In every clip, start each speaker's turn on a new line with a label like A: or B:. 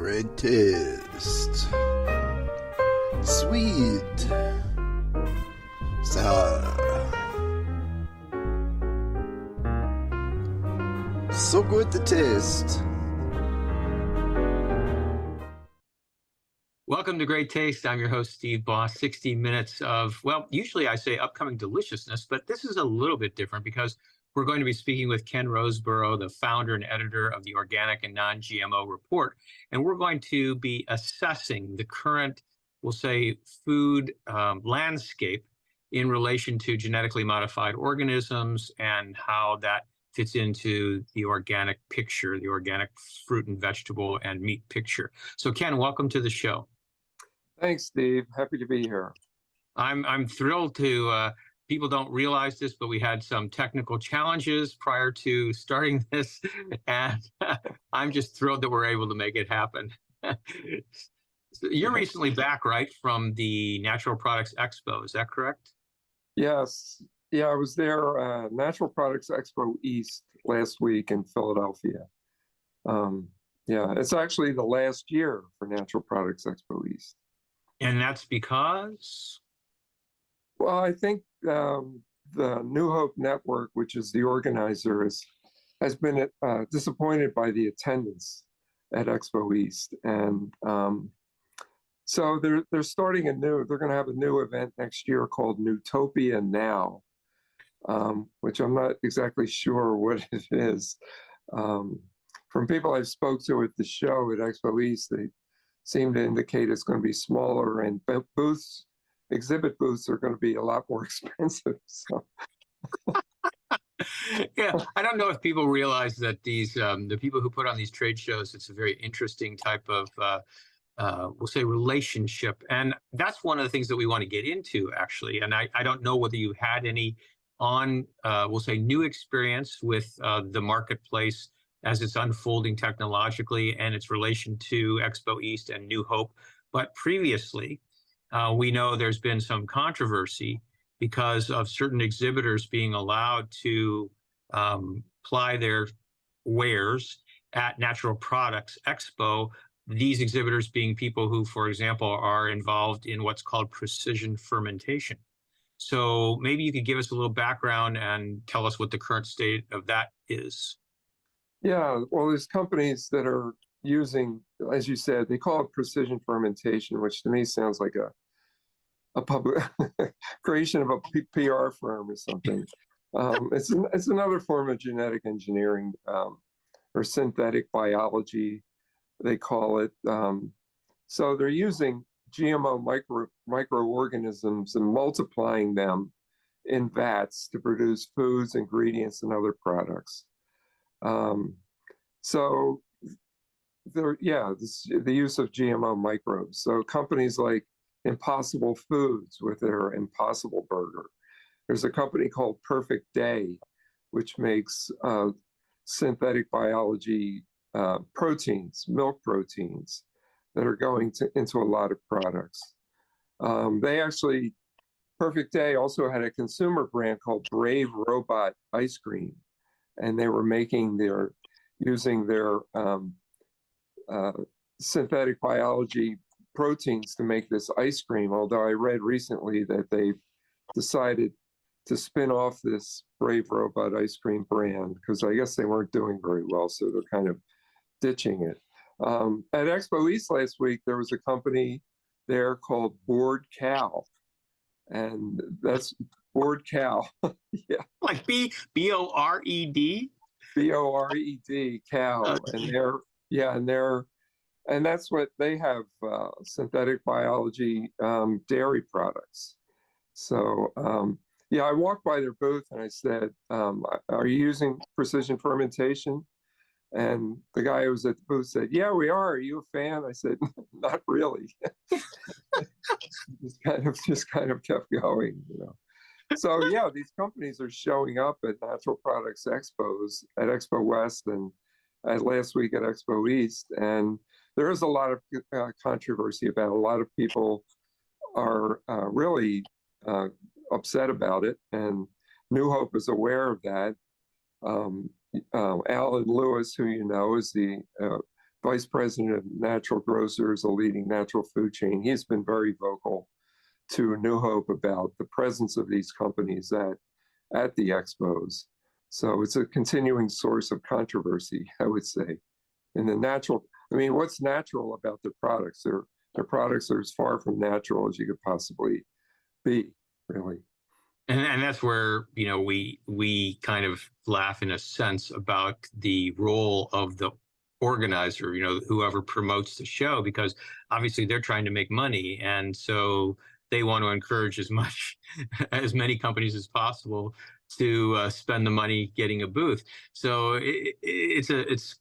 A: Great taste. Sweet. Sour. So good to taste.
B: Welcome to Great Taste. I'm your host, Steve Boss. 60 minutes of, well, usually I say upcoming deliciousness, but this is a little bit different because we're going to be speaking with Ken Roseboro, the founder and editor of the Organic and Non-GMO Report. And we're going to be assessing the current, we'll say, food landscape in relation to genetically modified organisms and how that fits into the organic picture, the organic fruit and vegetable and meat picture. So Ken, welcome to the show.
C: Thanks, Steve. Happy to be here.
B: I'm thrilled to, people don't realize this, but we had some technical challenges prior to starting this, and I'm just thrilled that we're able to make it happen. So you're recently back, right, from the Natural Products Expo, is that correct?
C: Yes. Yeah, I was there, Natural Products Expo East last week in Philadelphia. Yeah, it's actually the last year for Natural Products Expo East.
B: And that's because?
C: Well, I think the New Hope Network, which is the organizer, has been disappointed by the attendance at Expo East. And so they're starting they're going to have a new event next year called Newtopia Now, which I'm not exactly sure what it is. From people I've spoke to at the show at Expo East, they seem to indicate it's going to be smaller, and exhibit booths are going to be a lot more expensive. So.
B: Yeah, I don't know if people realize that these the people who put on these trade shows, it's a very interesting type of we'll say relationship, and that's one of the things that we want to get into actually. And I don't know whether you had any we'll say new experience with the marketplace as it's unfolding technologically and its relation to Expo East and New Hope. But previously, we know there's been some controversy because of certain exhibitors being allowed to ply their wares at Natural Products Expo, these exhibitors being people who, for example, are involved in what's called precision fermentation. So maybe you could give us a little background and tell us what the current state of that is.
C: Yeah, well, there's companies that are using, as you said, they call it precision fermentation, which to me sounds like a public creation of a PR firm or something. It's another form of genetic engineering or synthetic biology, they call it. So they're using GMO microorganisms and multiplying them in vats to produce foods, ingredients, and other products. So the use of GMO microbes. So companies like Impossible Foods with their Impossible Burger. There's a company called Perfect Day, which makes synthetic biology proteins, milk proteins, that are going into a lot of products. Perfect Day also had a consumer brand called Brave Robot Ice Cream, and they were using their synthetic biology proteins to make this ice cream, although I read recently that they've decided to spin off this Brave Robot ice cream brand because I guess they weren't doing very well, so they're kind of ditching it. At Expo East last week, there was a company there called Bored Cow, and that's Bored Cow. Yeah.
B: Like B-O-R-E-D?
C: B-O-R-E-D, cow. And that's what they have, synthetic biology dairy products. So, I walked by their booth and I said, are you using precision fermentation? And the guy who was at the booth said, yeah, we are. Are you a fan? I said, not really. just kind of kept going, So yeah, these companies are showing up at Natural Products Expos, at Expo West and last week at Expo East. And there is a lot of controversy about it. A lot of people are really upset about it. And New Hope is aware of that. Alan Lewis, who you know, is the vice president of Natural Grocers, a leading natural food chain. He's been very vocal to New Hope about the presence of these companies at the expos. So it's a continuing source of controversy, I would say. In the natural, I mean, what's natural about their products? Their products are as far from natural as you could possibly be, really.
B: And that's where, you know, we kind of laugh in a sense about the role of the organizer, you know, whoever promotes the show, because obviously they're trying to make money. And so they want to encourage as much, as many companies as possible to spend the money getting a booth. So it's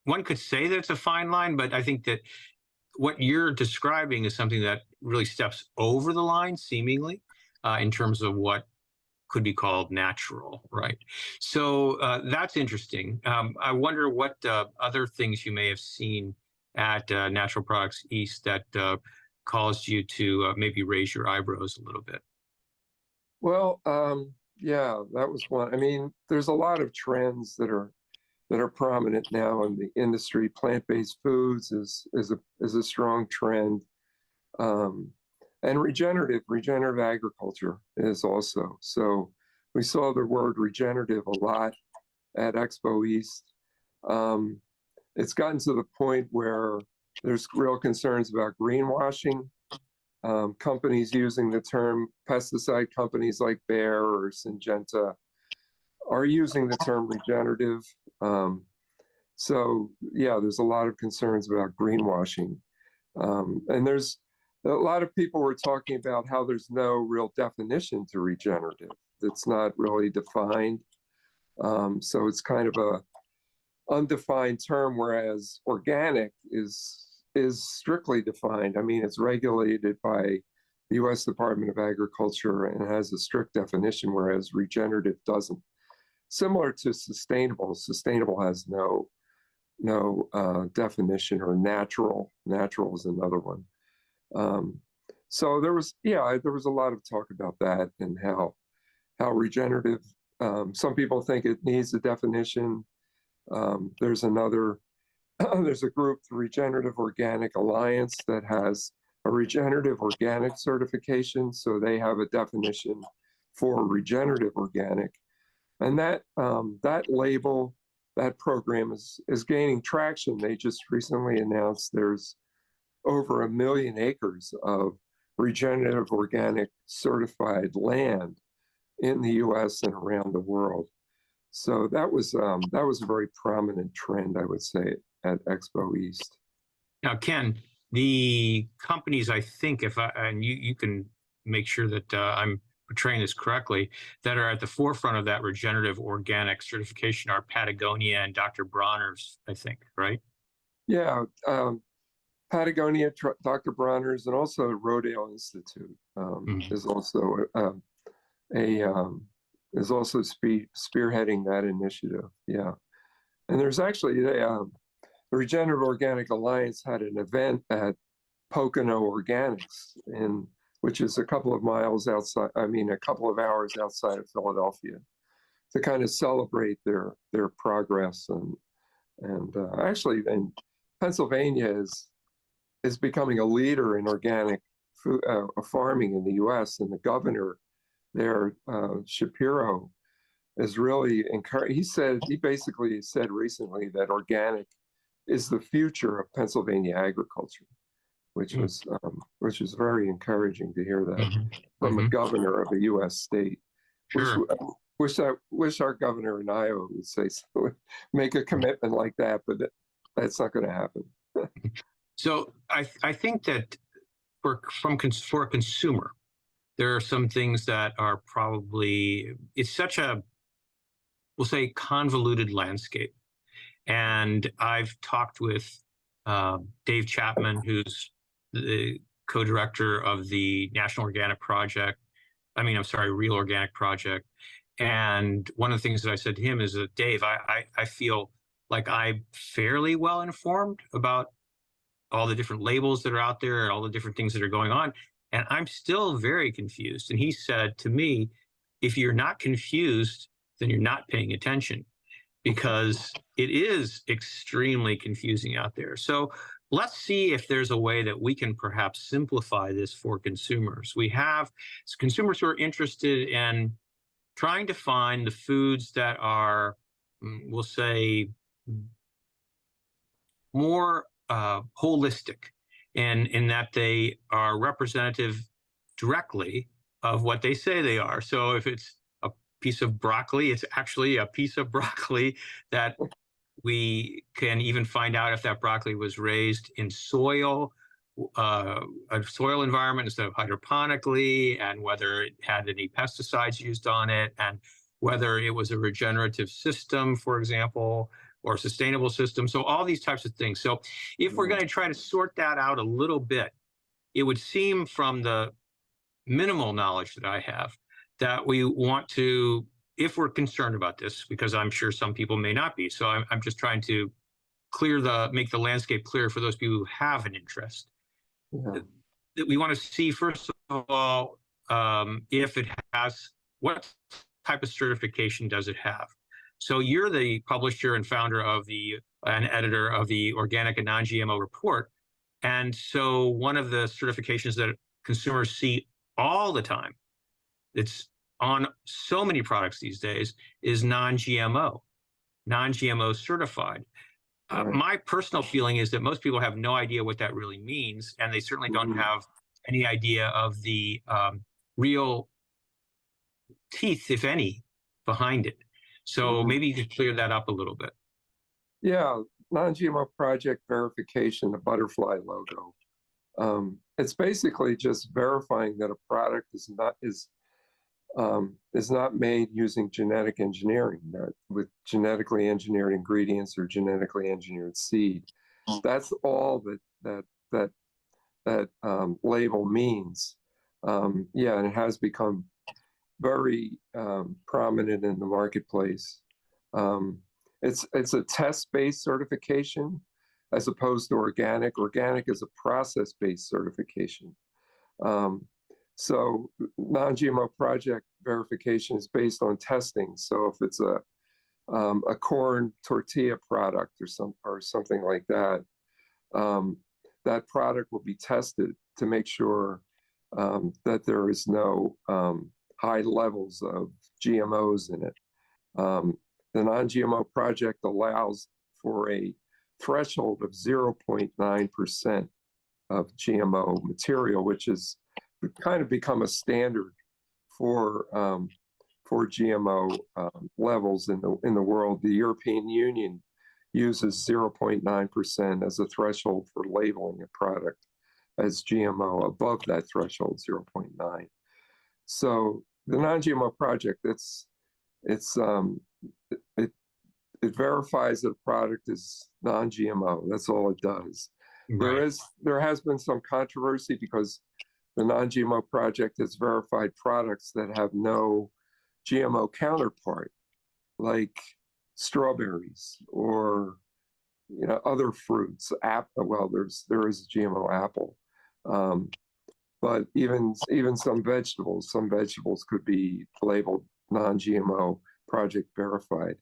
B: one could say that it's a fine line, but I think that what you're describing is something that really steps over the line, seemingly, in terms of what could be called natural, right? So that's interesting. I wonder what other things you may have seen at Natural Products East that caused you to maybe raise your eyebrows a little bit.
C: Well, yeah, that was one. I mean, there's a lot of trends that are prominent now in the industry. Plant-based foods is a strong trend, and regenerative agriculture is also. So we saw the word regenerative a lot at Expo East. It's gotten to the point where there's real concerns about greenwashing. Companies using the term, pesticide companies like Bayer or Syngenta are using the term regenerative. So yeah, there's a lot of concerns about greenwashing. And there's a lot of people were talking about how there's no real definition to regenerative. It's not really defined. So it's kind of a undefined term, whereas organic is strictly defined. I mean, it's regulated by the U.S. Department of Agriculture and has a strict definition, whereas regenerative doesn't. Similar to sustainable, sustainable has no definition, or natural is another one. So there was a lot of talk about that and how regenerative. Some people think it needs a definition. There's a group, the Regenerative Organic Alliance, that has a regenerative organic certification. So they have a definition for regenerative organic, and that label, that program is gaining traction. They just recently announced there's over 1 million acres of regenerative organic certified land in the U.S. and around the world. So that was a very prominent trend, I would say, at Expo East.
B: Now, Ken, the companies, I think, and you can make sure that I'm portraying this correctly, that are at the forefront of that regenerative organic certification are Patagonia and Dr. Bronner's, I think, right?
C: Yeah, Patagonia, Dr. Bronner's, and also Rodale Institute is also spearheading that initiative. Yeah, and there's actually the Regenerative Organic Alliance had an event at Pocono Organics, which is a couple of hours outside of Philadelphia, to kind of celebrate their progress. And actually, and Pennsylvania is becoming a leader in organic food, farming in the U.S. And the governor there, Shapiro, is really encouraged. He basically said recently that organic is the future of Pennsylvania agriculture, which was very encouraging to hear that from a governor of a U.S. state.
B: Sure.
C: Wish our governor in Iowa would say so, make a commitment like that, but that's not going to happen.
B: So I think that for a consumer, there are some things that are probably, it's such a, we'll say, convoluted landscape. And I've talked with Dave Chapman, who's the co-director of the National Organic Project. Real Organic Project. And one of the things that I said to him is that, Dave, I feel like I'm fairly well informed about all the different labels that are out there and all the different things that are going on. And I'm still very confused. And he said to me, if you're not confused, then you're not paying attention. Because it is extremely confusing out there. So let's see if there's a way that we can perhaps simplify this for consumers. We have consumers who are interested in trying to find the foods that are, we'll say, more holistic, and in that they are representative directly of what they say they are. So if it's a piece of broccoli, it's actually a piece of broccoli that we can even find out if that broccoli was raised in soil, a soil environment instead of hydroponically, and whether it had any pesticides used on it, and whether it was a regenerative system, for example, or sustainable system. So all these types of things. So if we're going to try to sort that out a little bit, it would seem from the minimal knowledge that I have that we want to, if we're concerned about this, because I'm sure some people may not be. So I'm just trying to make the landscape clear for those people who have an interest.
C: Yeah.
B: That we want to see, first of all, if it has, what type of certification does it have? So you're the publisher and founder of and editor of the Organic and Non-GMO report. And so one of the certifications that consumers see all the time, it's on so many products these days, is non-GMO certified.
C: Right.
B: My personal feeling is that most people have no idea what that really means, and they certainly don't have any idea of the real teeth, if any, behind it. So maybe you could clear that up a little bit.
C: Yeah, non-GMO project verification, the butterfly logo. It's basically just verifying that a product is not made using genetic engineering, with genetically engineered ingredients or genetically engineered seed. That's all that label means. Yeah, and it has become very prominent in the marketplace. It's a test-based certification as opposed to organic. Organic is a process-based certification. So non-GMO project verification is based on testing. So if it's a corn tortilla product or something like that, that product will be tested to make sure that there is no high levels of GMOs in it. The non-GMO project allows for a threshold of 0.9% of GMO material, which is kind of become a standard for GMO levels in the world. The European Union uses 0.9% as a threshold for labeling a product as GMO. Above that threshold, 0.9. So the non-GMO project, it verifies that a product is non-GMO. That's all it does.
B: Right.
C: There has been some controversy because the non-GMO project has verified products that have no GMO counterpart, like strawberries or other fruits. Well, there is a GMO apple, but even some vegetables could be labeled non-GMO project verified,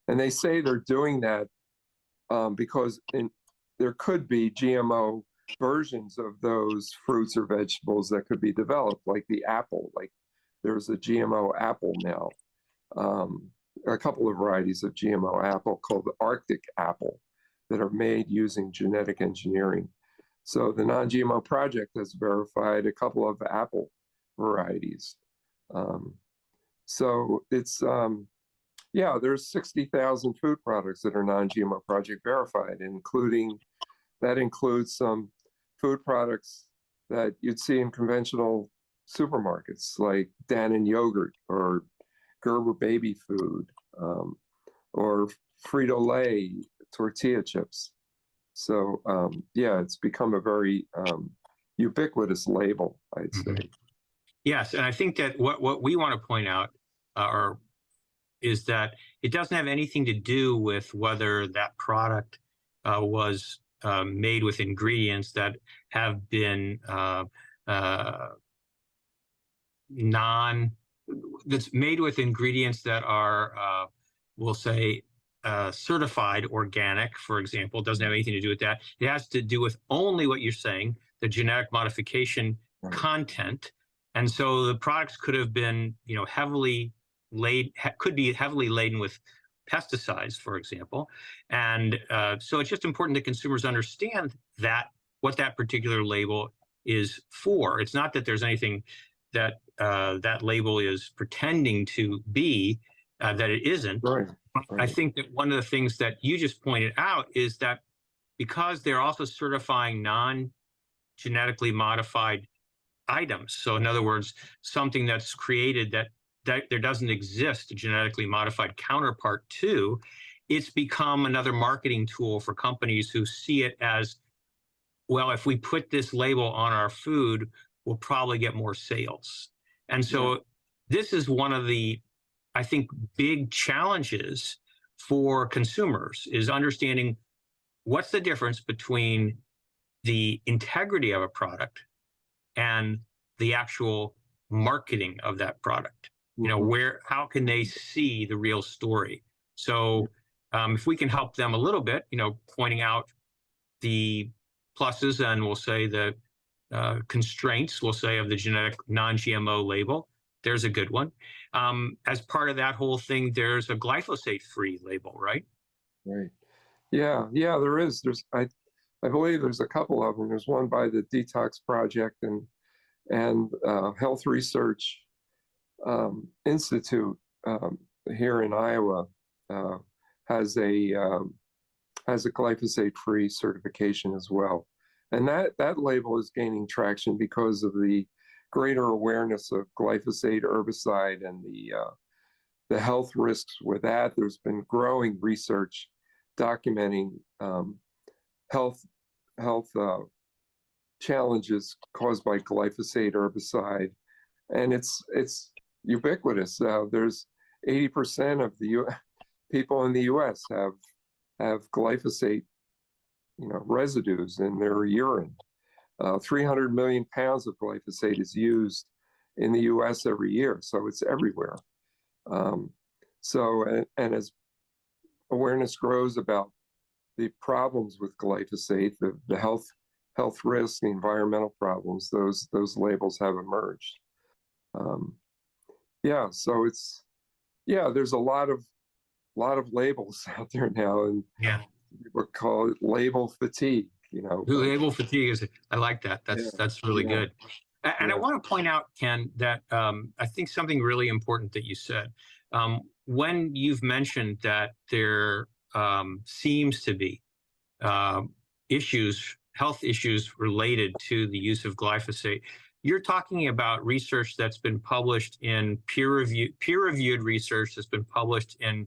C: and they say they're doing that because there could be GMO versions of those fruits or vegetables that could be developed, like the apple. Like there's a GMO apple now, a couple of varieties of GMO apple called the Arctic apple that are made using genetic engineering. So the non-GMO project has verified a couple of apple varieties. So it's, there's 60,000 food products that are non-GMO project verified, that includes some food products that you'd see in conventional supermarkets, like Dannon yogurt or Gerber baby food, or Frito-Lay tortilla chips. So it's become a very ubiquitous label, I'd say.
B: Yes, and I think that what we want to point out is that it doesn't have anything to do with whether that product was made with ingredients that have been that's made with ingredients that are, we'll say, certified organic, for example. It doesn't have anything to do with that. It has to do with only what you're saying, the genetic modification content. And so the products could have been, could be heavily laden with pesticides, for example. And so it's just important that consumers understand what that particular label is for. It's not that there's anything that that label is pretending to be that it isn't.
C: Right.
B: I think that one of the things that you just pointed out is that because they're also certifying non-genetically modified items. So in other words, something that's created that there doesn't exist a genetically modified counterpart to, it's become another marketing tool for companies who see it as, well, if we put this label on our food, we'll probably get more sales. And so this is one of the, I think, big challenges for consumers, is understanding what's the difference between the integrity of a product and the actual marketing of that product. How can they see the real story? So if we can help them a little bit, pointing out the pluses and we'll say the constraints, we'll say, of the genetic non-GMO label, there's a good one. As part of that whole thing, there's a glyphosate-free label, right?
C: Right. Yeah, there is. I believe there's a couple of them. There's one by the Detox Project and Health Research Institute here in Iowa has a glyphosate-free certification as well. And that label is gaining traction because of the greater awareness of glyphosate herbicide and the health risks with that. There's been growing research documenting health challenges caused by glyphosate herbicide, and it's ubiquitous. There's 80% of the people in the U.S. have glyphosate, residues in their urine. 300 million pounds of glyphosate is used in the U.S. every year, so it's everywhere. And as awareness grows about the problems with glyphosate, the health risks, the environmental problems, those labels have emerged. So there's a lot of labels out there now, and people call it label fatigue.
B: Label fatigue is, I like that. That's really good. And I want to point out, Ken, that I think something really important that you said, when you've mentioned that there seems to be health issues related to the use of glyphosate, you're talking about research that's been published in peer-reviewed research that's been published in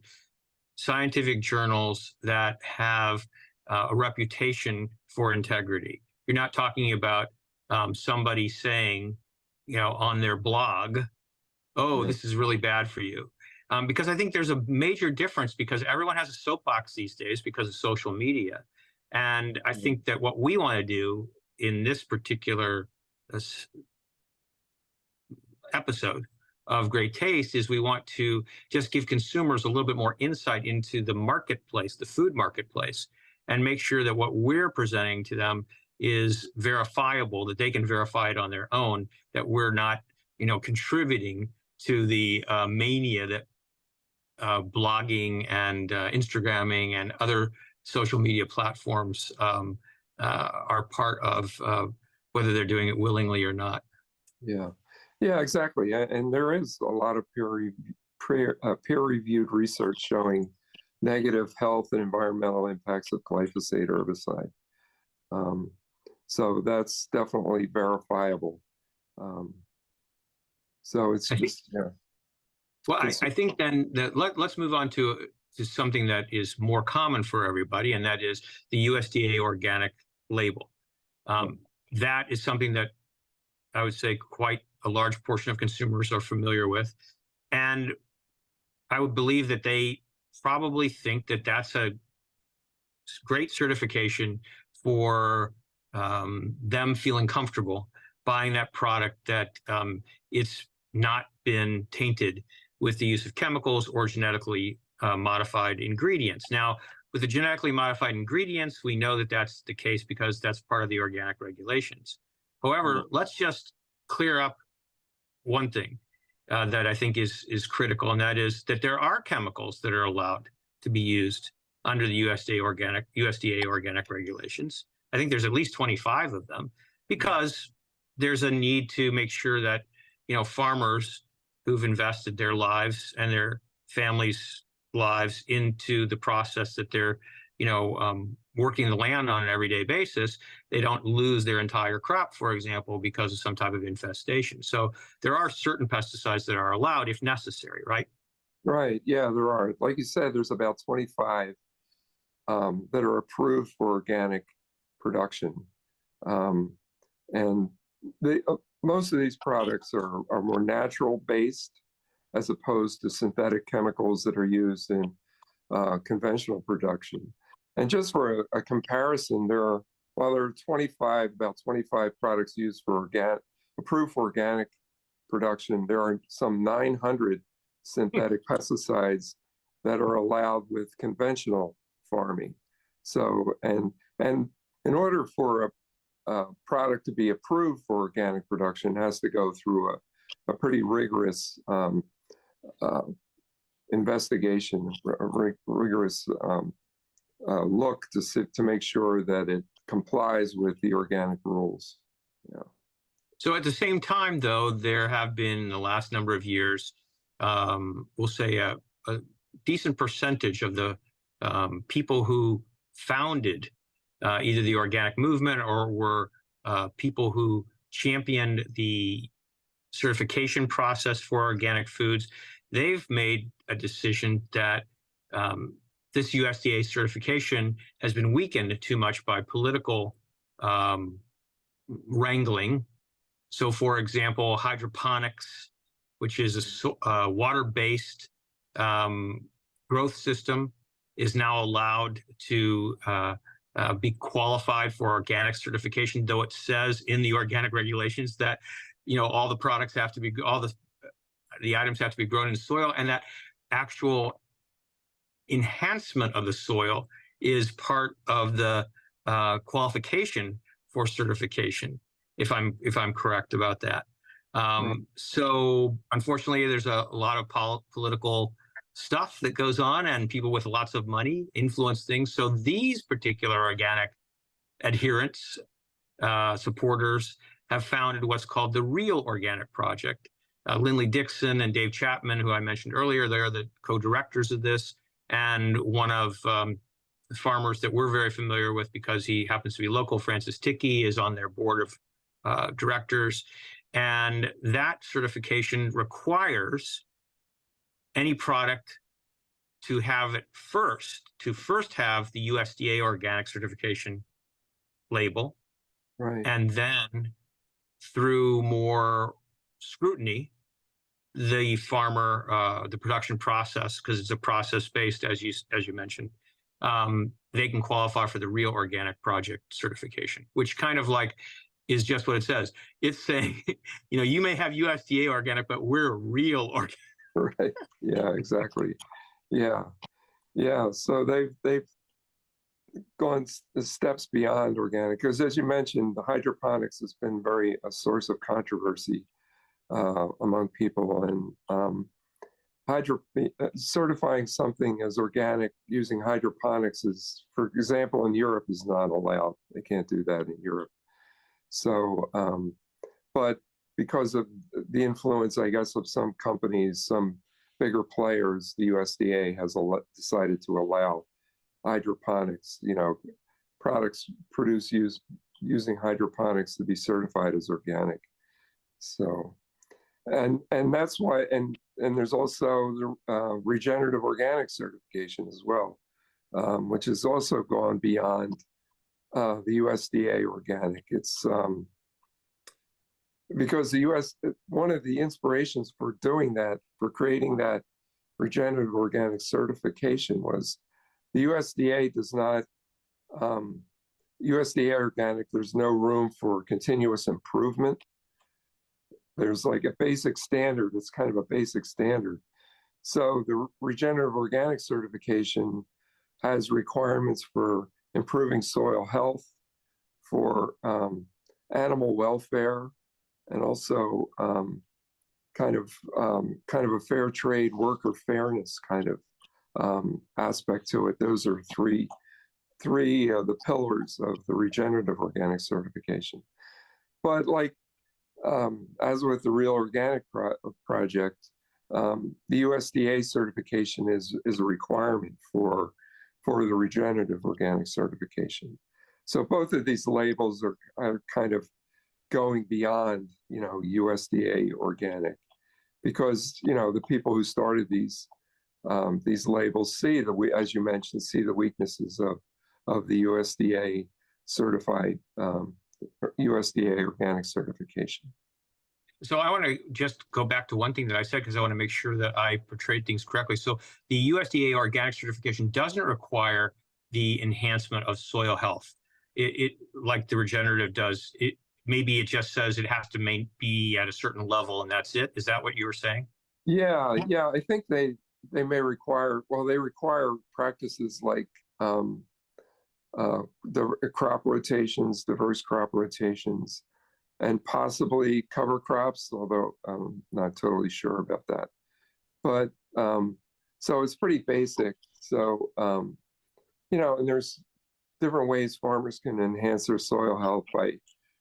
B: scientific journals that have a reputation for integrity. You're not talking about somebody saying, on their blog, this is really bad for you. Because I think there's a major difference, because everyone has a soapbox these days because of social media. And I think that what we want to do in this particular episode of Great Taste is we want to just give consumers a little bit more insight into the marketplace, the food marketplace, and make sure that what we're presenting to them is verifiable, that they can verify it on their own, that we're not, contributing to the mania that blogging and Instagramming and other social media platforms are part of, whether they're doing it willingly or not.
C: Yeah, exactly. And there is a lot of peer-reviewed research showing negative health and environmental impacts of glyphosate herbicide. So that's definitely verifiable. So it's just,
B: Well, I think then that let's move on to something that is more common for everybody, and that is the USDA organic label. That is something that I would say quite a large portion of consumers are familiar with. And I would believe that they probably think that that's a great certification for them feeling comfortable buying that product, that it's not been tainted with the use of chemicals or genetically modified ingredients. Now, with the genetically modified ingredients, we know that that's the case because that's part of the organic regulations. However, let's just clear up one thing that I think is critical, and that is that there are chemicals that are allowed to be used under the USDA organic regulations. I think there's at least 25 of them, because there's a need to make sure that, you know, farmers who've invested their lives and their families' lives into the process that they're, you know, working the land on an everyday basis, they don't lose their entire crop, for example, because of some type of infestation. So there are certain pesticides that are allowed if necessary, right?
C: Right. Yeah, there are. Like you said, there's about 25 that are approved for organic production. And most of these products are more natural based as opposed to synthetic chemicals that are used in conventional production. And just for a comparison, there are 25, about 25 products used for approved for organic production. There are some 900 synthetic pesticides that are allowed with conventional farming. So, and in order for a product to be approved for organic production, it has to go through a pretty rigorous investigation, rigorous look to make sure that it complies with the organic rules. Yeah.
B: So at the same time, though, there have been in the last number of years, we'll say a decent percentage of the people who founded either the organic movement or were people who championed the certification process for organic foods. They've made a decision that this USDA certification has been weakened too much by political wrangling. So, for example, hydroponics, which is a water-based growth system, is now allowed to be qualified for organic certification, though it says in the organic regulations that, you know, all the products have to be, all the items have to be grown in soil, and that actual enhancement of the soil is part of the qualification for certification, if I'm correct about that. So unfortunately, there's a lot of political stuff that goes on, and people with lots of money influence things. So these particular organic adherents, supporters, have founded what's called the Real Organic Project. Lindley Dixon and Dave Chapman, who I mentioned earlier, they're the co-directors of this. And one of the farmers that we're very familiar with, because he happens to be local, Francis Tickey, is on their board of directors. And that certification requires any product to have it first have the USDA organic certification label.
C: Right.
B: And then through more scrutiny, the farmer, the production process, because it's a process-based, as you mentioned, they can qualify for the Real Organic Project certification, which kind of like is just what it says. It's saying, you know, you may have USDA organic, but we're real organic.
C: Right. Yeah, exactly. Yeah. Yeah. So they've gone steps beyond organic, because as you mentioned, the hydroponics has been a source of controversy among people, and certifying something as organic using hydroponics is, for example, in Europe is not allowed. They can't do that in Europe. So, but because of the influence, I guess, of some companies, some bigger players, the USDA has decided to allow hydroponics, you know, products produced using hydroponics to be certified as organic. So, and that's why, and there's also the regenerative organic certification as well, which has also gone beyond the USDA organic. It's because one of the inspirations for doing that, for creating that regenerative organic certification, was the USDA does not, USDA organic, there's no room for continuous improvement. There's like a basic standard. It's kind of a basic standard. So the regenerative organic certification has requirements for improving soil health, for animal welfare, and also kind of a fair trade, worker fairness kind of aspect to it. Those are three of the pillars of the regenerative organic certification. But like as with the Real Organic project, the USDA certification is a requirement for the regenerative organic certification. So both of these labels are kind of going beyond, USDA organic, because the people who started these labels see as you mentioned, see the weaknesses of the USDA certified USDA organic certification.
B: So I want to just go back to one thing that I said, because I want to make sure that I portrayed things correctly. So the USDA organic certification doesn't require the enhancement of soil health. It like the regenerative does. Maybe it just says it has to be at a certain level, and that's it. Is that what you were saying?
C: Yeah. I think they may require, they require practices like the crop rotations, diverse crop rotations, and possibly cover crops, although I'm not totally sure about that. But so it's pretty basic. So, and there's different ways farmers can enhance their soil health by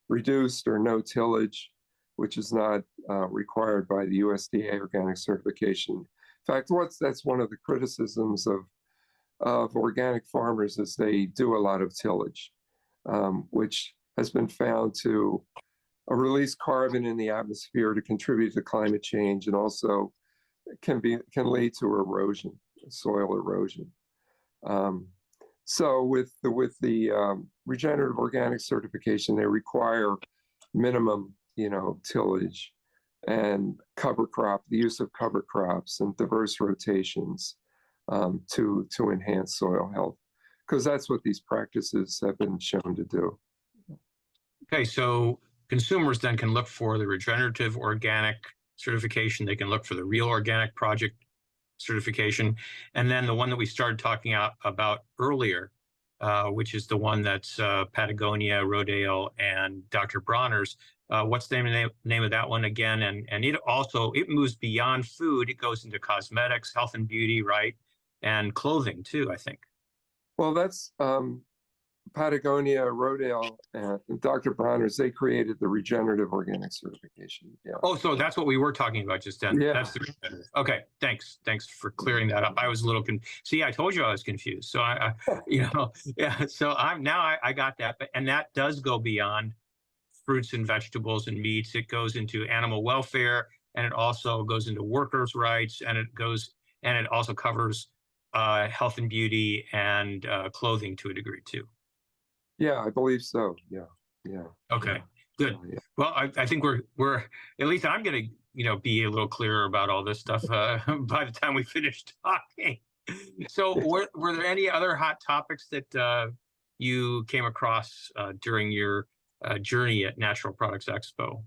C: reduced or no tillage, which is not required by the USDA organic certification. In fact, that's one of the criticisms of organic farmers is they do a lot of tillage, which has been found to release carbon in the atmosphere to contribute to climate change, and also can lead to erosion, soil erosion. So with the regenerative organic certification, they require minimum, tillage and the use of cover crops and diverse rotations to enhance soil health, because that's what these practices have been shown to do.
B: Okay, so consumers then can look for the regenerative organic certification. They can look for the Real Organic Project certification, and then the one that we started talking about earlier, which is the one that's Patagonia, Rodale, and Dr. Bronner's. What's the name of that one again? And it moves beyond food. It goes into cosmetics, health and beauty, right, and clothing too, I think.
C: Well, that's Patagonia, Rodale, and Dr. Bronner's. They created the regenerative organic certification. Yeah.
B: Oh, so that's what we were talking about just then.
C: Yeah.
B: That's the okay. Thanks for clearing that up. I was a little see, I told you I was confused. So I yeah. So I got that, and that does go beyond fruits and vegetables and meats. It goes into animal welfare, and it also goes into workers' rights, and it also covers health and beauty and clothing to a degree too.
C: Yeah, I believe so. Yeah.
B: Okay, good.
C: Yeah.
B: Well, I think we're at least I'm going to be a little clearer about all this stuff by the time we finish talking. So were there any other hot topics that you came across during your journey at Natural Products Expo?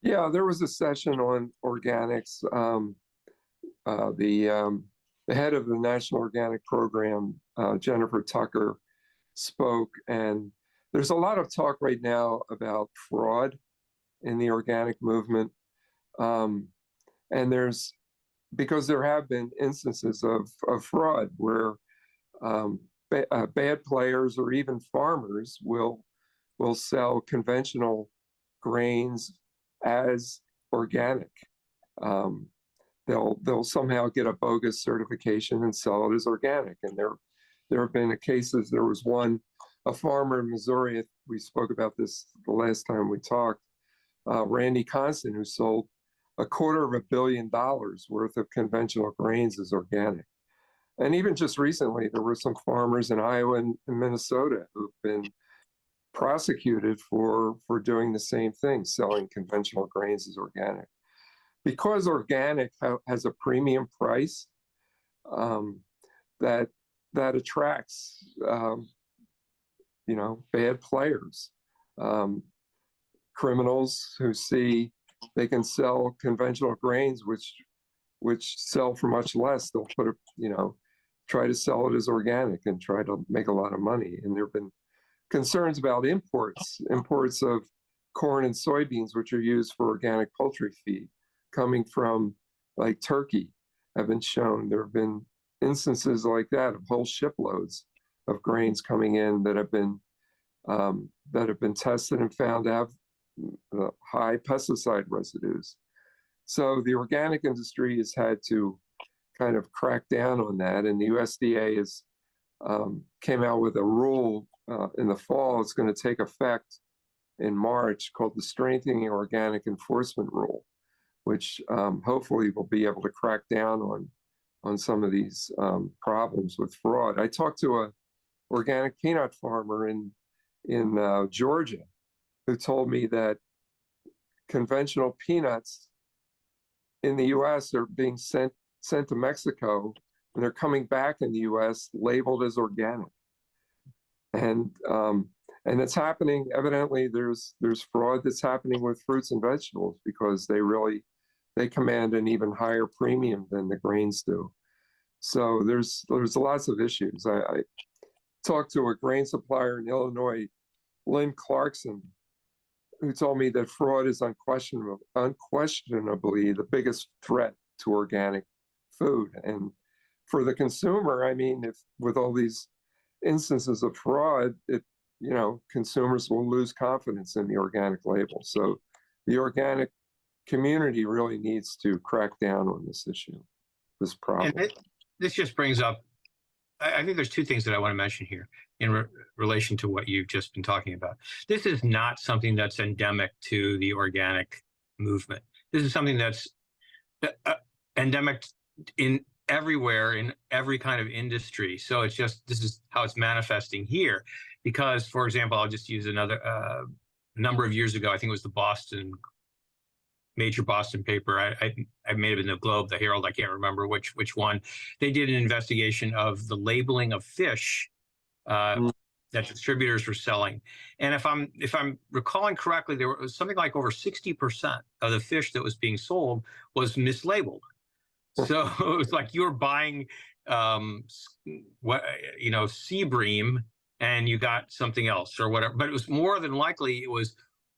C: Yeah, there was a session on organics. The head of the National Organic Program, Jennifer Tucker, spoke, and there's a lot of talk right now about fraud in the organic movement, and because there have been instances of fraud where bad players or even farmers will sell conventional grains as organic. They'll somehow get a bogus certification and sell it as organic. And there have been cases. There was a farmer in Missouri. We spoke about this the last time we talked. Randy Constant, who sold $250 million worth of conventional grains as organic. And even just recently, there were some farmers in Iowa and Minnesota who've been prosecuted for doing the same thing, selling conventional grains as organic. Because organic has a premium price, that attracts bad players, criminals who see they can sell conventional grains, which sell for much less. They'll put a, try to sell it as organic and try to make a lot of money. And there have been concerns about imports of corn and soybeans, which are used for organic poultry feed, coming from like Turkey, have been shown. There have been instances like that of whole shiploads of grains coming in that have been tested and found to have high pesticide residues. So the organic industry has had to kind of crack down on that, and the USDA has came out with a rule in the fall. It's going to take effect in March, called the Strengthening Organic Enforcement Rule, which hopefully will be able to crack down on some of these problems with fraud. I talked to an organic peanut farmer in Georgia who told me that conventional peanuts in the U.S. are being sent to Mexico, and they're coming back in the U.S. labeled as organic. And it's happening. Evidently, there's fraud that's happening with fruits and vegetables because they command an even higher premium than the grains do. So there's lots of issues. I talked to a grain supplier in Illinois, Lynn Clarkson, who told me that fraud is unquestionably the biggest threat to organic food. And for the consumer, I mean, if with all these instances of fraud, consumers will lose confidence in the organic label. So the organic community really needs to crack down on this issue, this problem.
B: And this just brings up, I think there's two things that I want to mention here in relation to what you've just been talking about. This is not something that's endemic to the organic movement. This is something that's endemic in everywhere, in every kind of industry. So it's just, this is how it's manifesting here. Because, for example, I'll just use another number of years ago, I think it was the major Boston paper. I may have been the Globe, the Herald, I can't remember which one. They did an investigation of the labeling of fish that distributors were selling. And if I'm recalling correctly, there was something like over 60% of the fish that was being sold was mislabeled. So it was like you were buying sea bream and you got something else or whatever. But it was more than likely it was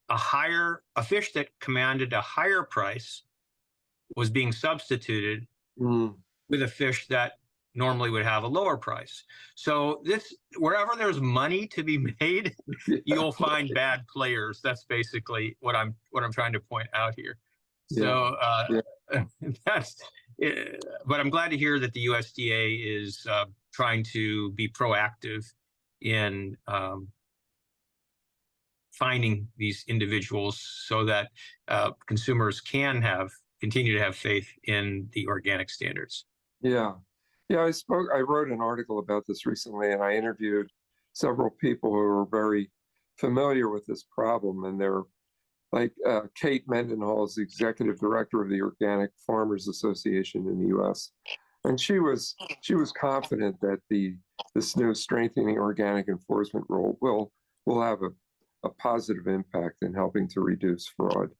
B: a fish that commanded a higher price was being substituted with a fish that normally would have a lower price. So wherever there's money to be made, you'll find bad players. That's basically what I'm trying to point out here. So but I'm glad to hear that the USDA is trying to be proactive in finding these individuals so that consumers can continue to have faith in the organic standards.
C: Yeah. I wrote an article about this recently, and I interviewed several people who are very familiar with this problem, and they're like Kate Mendenhall is the executive director of the Organic Farmers Association in the U.S., and she was confident that this new strengthening organic enforcement rule will have a positive impact in helping to reduce fraud,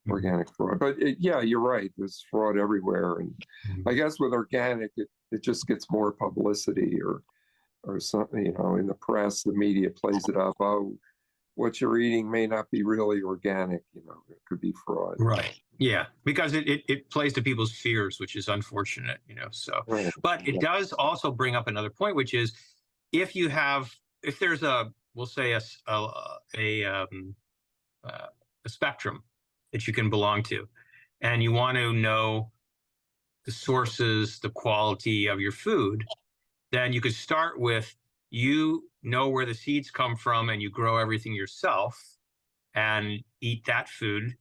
C: organic fraud. But you're right. There's fraud everywhere, and I guess with organic, it just gets more publicity or something. In the press, the media plays it up. Oh, what you're eating may not be really organic. It could be fraud.
B: Right. Yeah, because it plays to people's fears, which is unfortunate. So,
C: Right.
B: But it does also bring up another point, which is if there's we'll say a spectrum that you can belong to, and you want to know the sources, the quality of your food, then you could start with, where the seeds come from and you grow everything yourself and eat that food.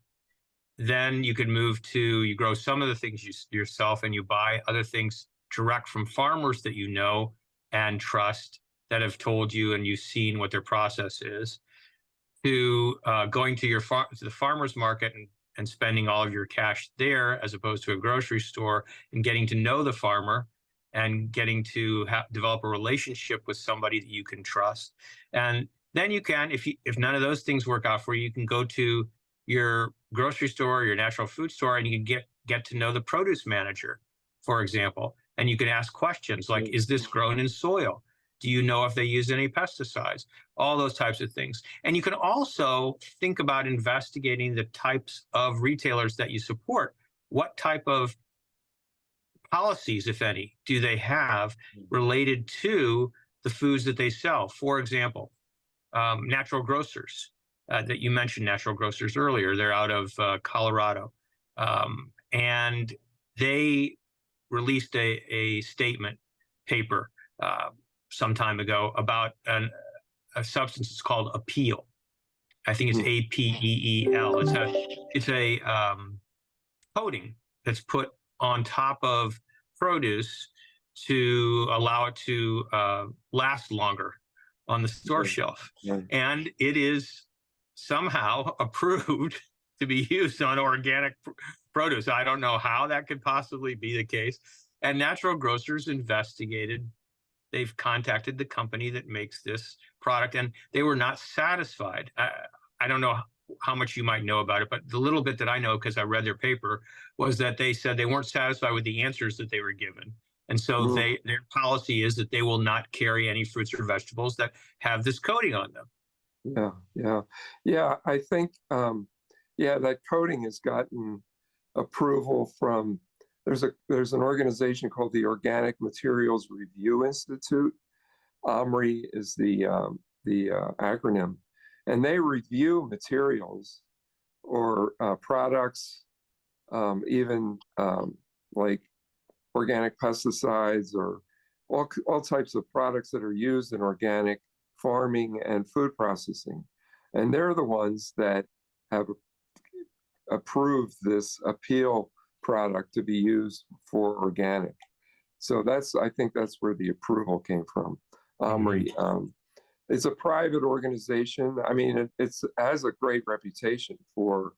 B: Then you could move to, you grow some of the things yourself and you buy other things direct from farmers that you know and trust, that have told you and you've seen what their process is, to going to the farmer's market and spending all of your cash there as opposed to a grocery store, and getting to know the farmer and getting to develop a relationship with somebody that you can trust. And then you can, if none of those things work out for you, you can go to your grocery store or your natural food store and you can get get to know the produce manager, for example, and you can ask questions like, is this grown in soil? Do you know if they use any pesticides? All those types of things. And you can also think about investigating the types of retailers that you support. What type of policies, if any, do they have related to the foods that they sell? For example, natural grocers that you mentioned, natural grocers earlier, they're out of Colorado. And they released a statement paper some time ago about a substance that's called Apeel. I think it's APEEL. It's a coating that's put on top of produce to allow it to last longer on the store shelf. And it is somehow approved to be used on organic produce. I don't know how that could possibly be the case. And natural grocers investigated. They've contacted the company that makes this product, and they were not satisfied. I don't know how much you might know about it, but the little bit that I know, because I read their paper, was that they said they weren't satisfied with the answers that they were given. And so their policy is that they will not carry any fruits or vegetables that have this coating on them.
C: Yeah. I think, that coating has gotten approval from, there's an organization called the Organic Materials Review Institute. OMRI is the acronym, and they review materials or products, even like organic pesticides or all types of products that are used in organic farming and food processing. And they're the ones that have approved this Apeel product to be used for organic. So I think that's where the approval came from. OMRI. It's a private organization. I mean, it has a great reputation for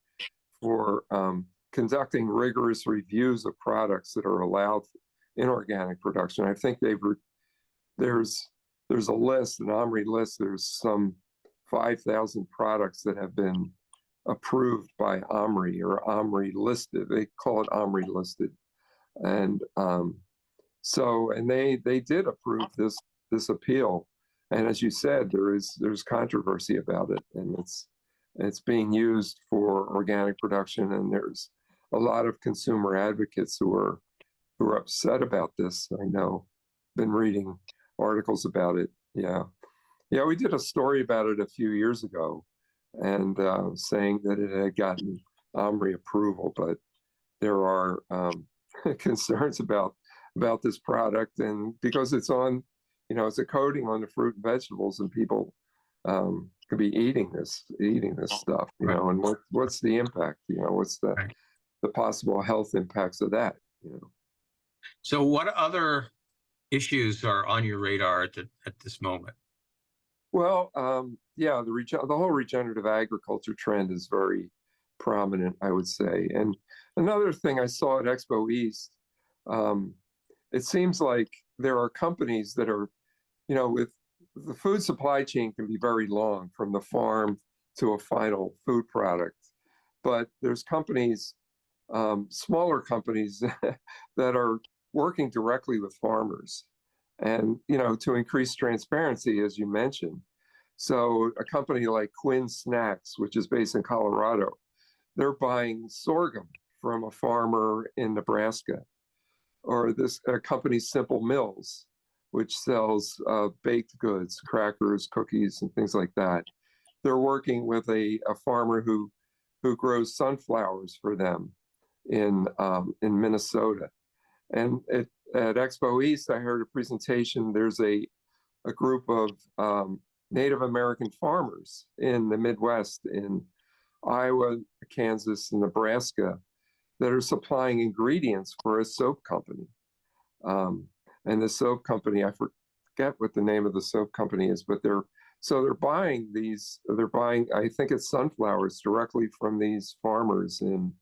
C: conducting rigorous reviews of products that are allowed in organic production. I think there's a list, an OMRI list. There's some 5,000 products that have been approved by OMRI or OMRI listed. They call it OMRI listed, and they did approve this Apeel. And as you said, there's controversy about it, and it's being used for organic production, and there's a lot of consumer advocates who are upset about this. I know, been reading articles about it. Yeah, we did a story about it a few years ago, and saying that it had gotten OMRI approval, but there are concerns about this product, and because it's on, it's a coating on the fruit and vegetables, and people could be eating this stuff, and what's the impact? What's the possible health impacts of that?
B: So what other issues are on your radar at this moment?
C: Well, the whole regenerative agriculture trend is very prominent, I would say. And another thing I saw at Expo East, it seems like there are companies that are, with the food supply chain can be very long from the farm to a final food product. But there's companies, smaller companies that are working directly with farmers and, to increase transparency, as you mentioned. So a company like Quinn Snacks, which is based in Colorado, they're buying sorghum from a farmer in Nebraska. Or this company, Simple Mills, which sells baked goods, crackers, cookies, and things like that. They're working with a farmer who grows sunflowers for them in Minnesota. And at Expo East, I heard a presentation. There's a group of Native American farmers in the Midwest, in Iowa, Kansas, and Nebraska, that are supplying ingredients for a soap company. And the soap company, I forget what the name of the soap company is, but they're buying, I think it's sunflowers directly from these farmers in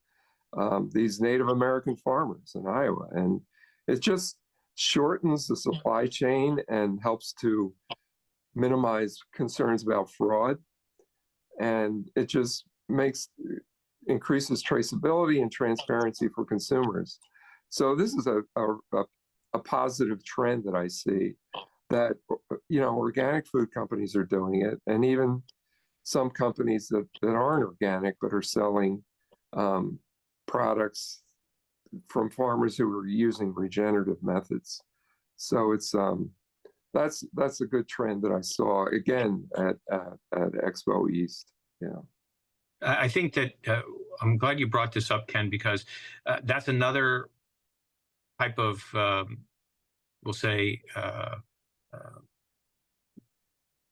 C: these Native American farmers in Iowa. And it just shortens the supply chain and helps to minimize concerns about fraud. And it just makes increases traceability and transparency for consumers. So this is a positive trend that I see, that organic food companies are doing it, and even some companies that aren't organic but are selling products from farmers who are using regenerative methods. So it's that's a good trend that I saw again at Expo East. Yeah.
B: I think that I'm glad you brought this up, Ken, because that's another type of, we'll say,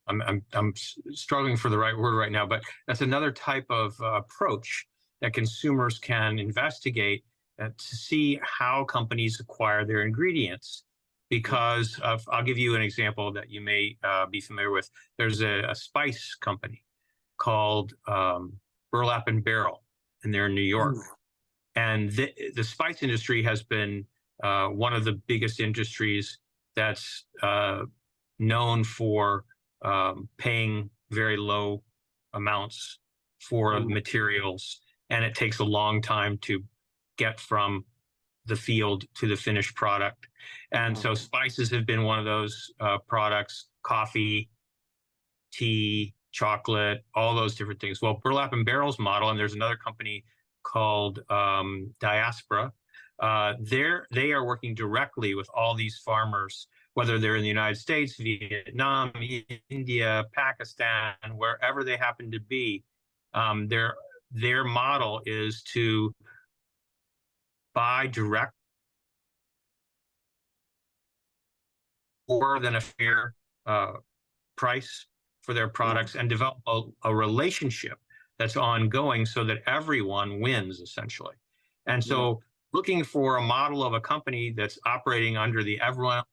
B: I'm struggling for the right word right now, but that's another type of approach that consumers can investigate to see how companies acquire their ingredients. Because I'll give you an example that you may be familiar with. There's a spice company called Burlap and Barrel, and they're in New York. And the spice industry has been one of the biggest industries that's known for paying very low amounts for materials, and it takes a long time to get from the field to the finished product. And so spices have been one of those products: coffee, tea, chocolate, all those different things. Well, Burlap and Barrel's model, and there's another company called Diaspora, they are working directly with all these farmers, whether they're in the United States, Vietnam, India, Pakistan, wherever they happen to be. Their model is to buy direct more than a fair price for their products, and develop a relationship that's ongoing so that everyone wins, essentially. And so looking for a model of a company that's operating under the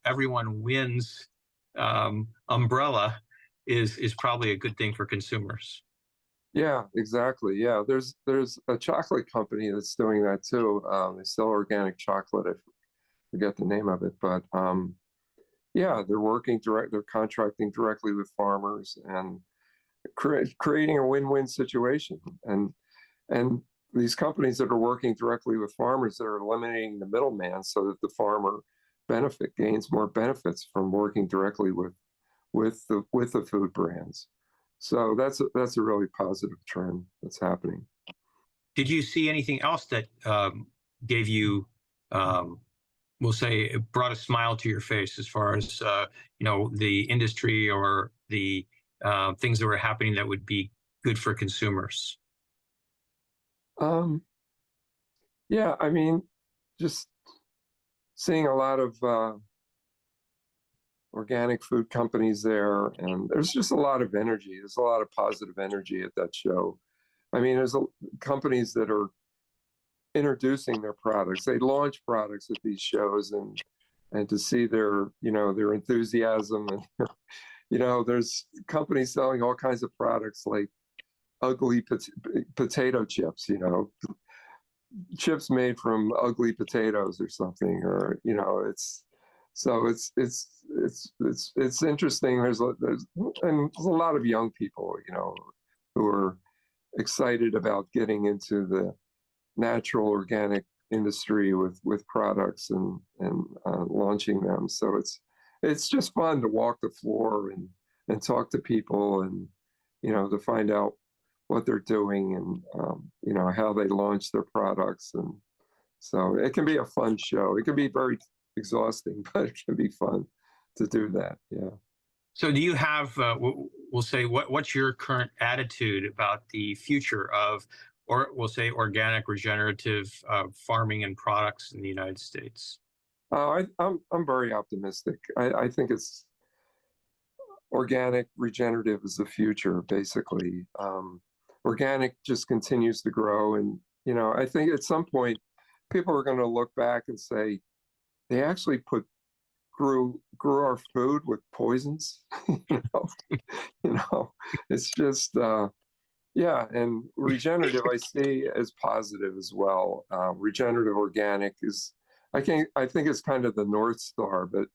B: everyone wins umbrella is probably a good thing for consumers.
C: Yeah, exactly. Yeah, there's a chocolate company that's doing that too. They sell organic chocolate. I forget the name of it, but yeah, they're contracting directly with farmers and creating a win-win situation. And these companies that are working directly with farmers, that are eliminating the middleman, so that the farmer gains more benefits from working directly with the food brands. So that's a really positive trend that's happening.
B: Did you see anything else that gave you, we'll say, it brought a smile to your face, as far as the industry or the things that were happening that would be good for consumers?
C: Yeah, I mean, just seeing a lot of organic food companies there, and there's just a lot of energy. There's a lot of positive energy at that show. I mean, there's companies that are introducing their products. They launch products at these shows, and to see their enthusiasm, and there's companies selling all kinds of products like ugly potato chips, chips made from ugly potatoes or something, or it's interesting. There's a lot of young people, who are excited about getting into the natural organic industry with products and launching them. So it's just fun to walk the floor and talk to people, and to find out what they're doing, and how they launch their products. And so it can be a fun show. It can be very exhausting, but it can be fun to do that. Yeah.
B: So do you have, we'll say, what's your current attitude about the future of, or we'll say, organic regenerative farming and products in the United States?
C: I'm very optimistic. I think it's organic regenerative is the future, basically. Organic just continues to grow, and I think at some point people are going to look back and say they actually grew our food with poisons. It's just yeah. And regenerative I see as positive as well. Regenerative organic is, I think it's kind of the North Star, but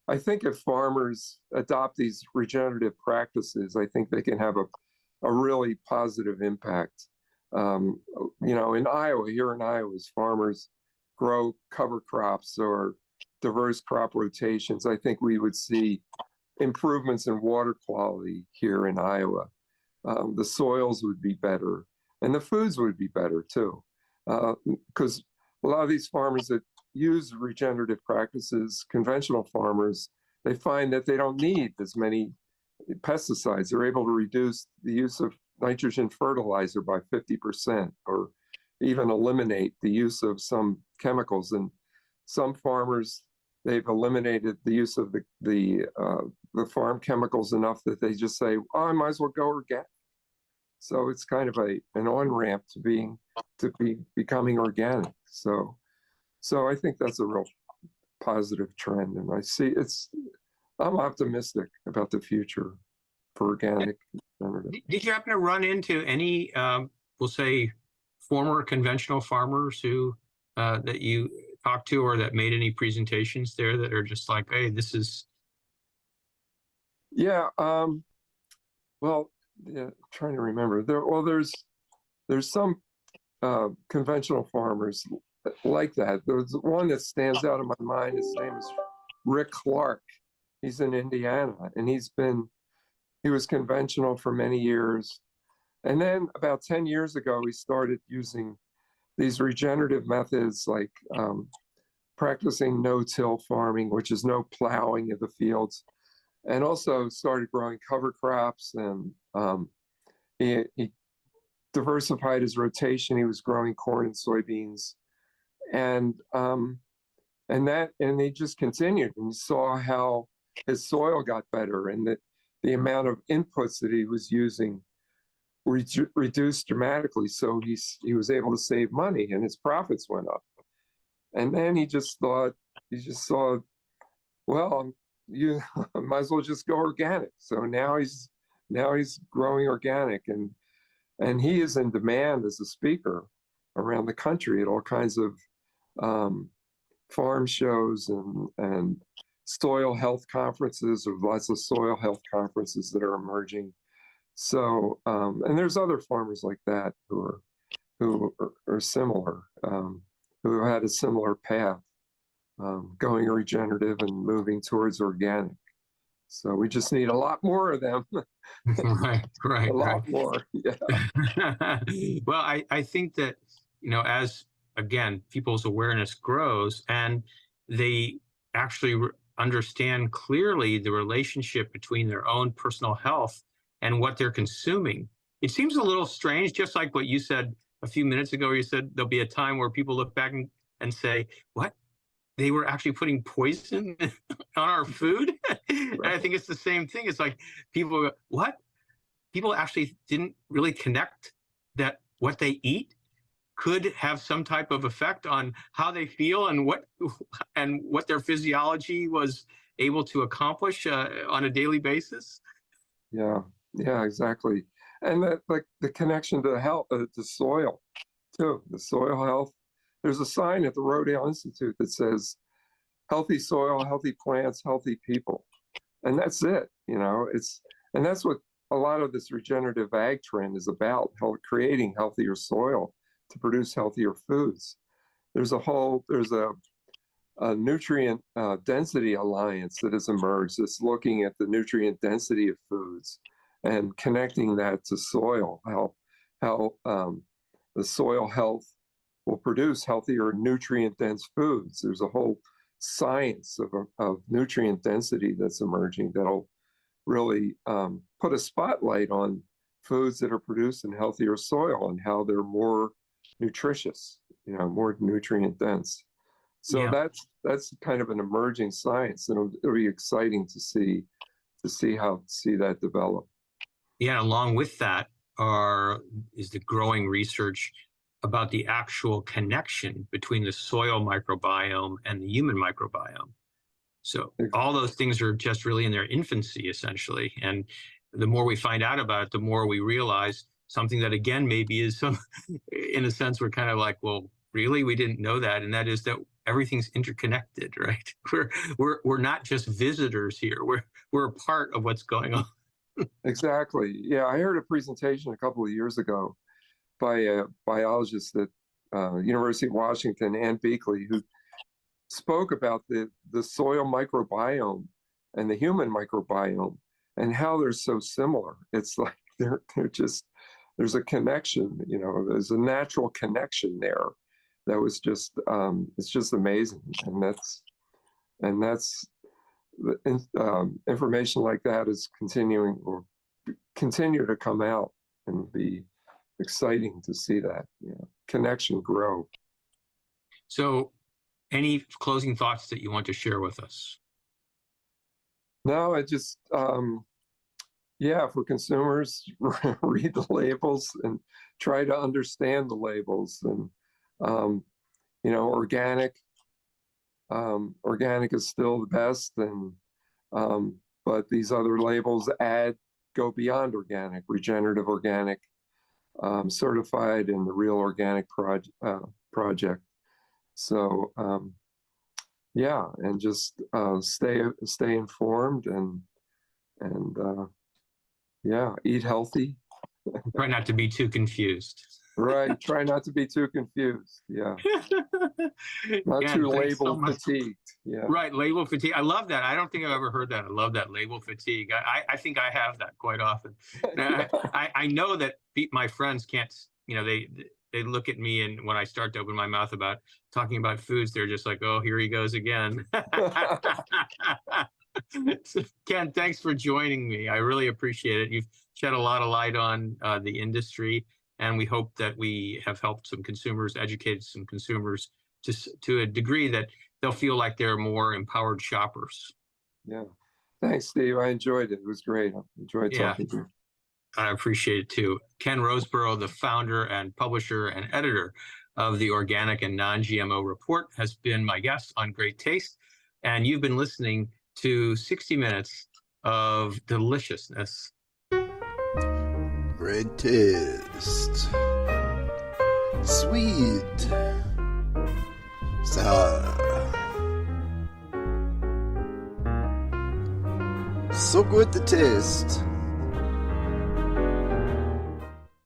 C: I think if farmers adopt these regenerative practices, I think they can have a really positive impact Um, in Iowa, here in Iowa, as farmers grow cover crops or diverse crop rotations, I think we would see improvements in water quality here in Iowa. The soils would be better, and the foods would be better too, because a lot of these farmers that use regenerative practices, conventional farmers, they find that they don't need as many pesticides. They're able to reduce the use of nitrogen fertilizer by 50%, or even eliminate the use of some chemicals. And some farmers, they've eliminated the use of the farm chemicals enough that they just say, "Oh, I might as well go organic." So it's kind of an on-ramp to becoming organic. So I think that's a real positive trend, and I'm optimistic about the future for organic.
B: Did you happen to run into any, we'll say, former conventional farmers who that you talked to, or that made any presentations there that are just like, hey, this is?
C: Yeah. Well, yeah, trying to remember. There's some conventional farmers like that. There's one that stands out in my mind. His name is Rick Clark. He's in Indiana, and he was conventional for many years. And then about 10 years ago, he started using these regenerative methods, like practicing no-till farming, which is no plowing of the fields, and also started growing cover crops. And he diversified his rotation. He was growing corn and soybeans, and he just continued, and saw how his soil got better, and that the amount of inputs that he was using reduced dramatically. So he was able to save money, and his profits went up. And then he just saw, well, you might as well just go organic. So now he's growing organic, and he is in demand as a speaker around the country at all kinds of farm shows and soil health conferences. Or lots of soil health conferences that are emerging. So, and there's other farmers like that who are similar, who had a similar path, going regenerative and moving towards organic. So we just need a lot more of them.
B: Right.
C: A lot more. Yeah.
B: Well, I think that, as again, people's awareness grows and they actually understand clearly the relationship between their own personal health and what they're consuming. It seems a little strange, just like what you said a few minutes ago. You said there'll be a time where people look back and say, what? They were actually putting poison on our food? And I think it's the same thing. It's like people go, what? People actually didn't really connect that what they eat could have some type of effect on how they feel and what their physiology was able to accomplish on a daily basis.
C: Yeah, exactly. And the connection to health, to soil too, the soil health. There's a sign at the Rodale Institute that says, "Healthy soil, healthy plants, healthy people," and that's it. And that's what a lot of this regenerative ag trend is about: creating healthier soil to produce healthier foods. There's a nutrient density alliance that has emerged that's looking at the nutrient density of foods and connecting that to soil, how the soil health will produce healthier nutrient dense foods. There's a whole science of nutrient density that's emerging that'll really put a spotlight on foods that are produced in healthier soil and how they're more nutritious, more nutrient dense. So
B: Yeah.
C: that's kind of an emerging science, and it'll be exciting to see that develop.
B: Yeah, along with that is the growing research about the actual connection between the soil microbiome and the human microbiome. So all those things are just really in their infancy, essentially. And the more we find out about it, the more we realize something that, again, maybe is in a sense, we're kind of like, well, really, we didn't know that. And that is that everything's interconnected, right? We're not just visitors here. We're a part of what's going on.
C: Exactly. Yeah, I heard a presentation a couple of years ago by a biologist at University of Washington, Ann Beakley, who spoke about the soil microbiome and the human microbiome and how they're so similar. It's like they're just, there's a connection, there's a natural connection there that was just it's just amazing. And that's information like that is continue to come out, and be exciting to see that connection grow.
B: So any closing thoughts that you want to share with us?
C: No, I just for consumers, read the labels and try to understand the labels. And organic is still the best, and but these other labels go beyond organic, regenerative organic, certified in the Real Organic Project. So and just stay informed, and eat healthy.
B: Try not to be too confused.
C: Right. Try not to be too confused. Yeah. Not too label fatigued. Yeah.
B: Right. Label fatigue. I love that. I don't think I've ever heard that. I love that, label fatigue. I think I have that quite often. I know that my friends can't, they look at me, and when I start to open my mouth about talking about foods, they're just like, oh, here he goes again. Ken, thanks for joining me. I really appreciate it. You've shed a lot of light on the industry, and we hope that we have helped some consumers, educated some consumers to a degree that they'll feel like they're more empowered shoppers.
C: Yeah. Thanks, Steve. I enjoyed it. It was great. I enjoyed talking to you.
B: I appreciate it too. Ken Roseboro, the founder and publisher and editor of the Organic and Non-GMO Report, has been my guest on Great Taste. And you've been listening to 60 minutes of deliciousness.
A: Great taste. Sweet. Sour. So good to taste.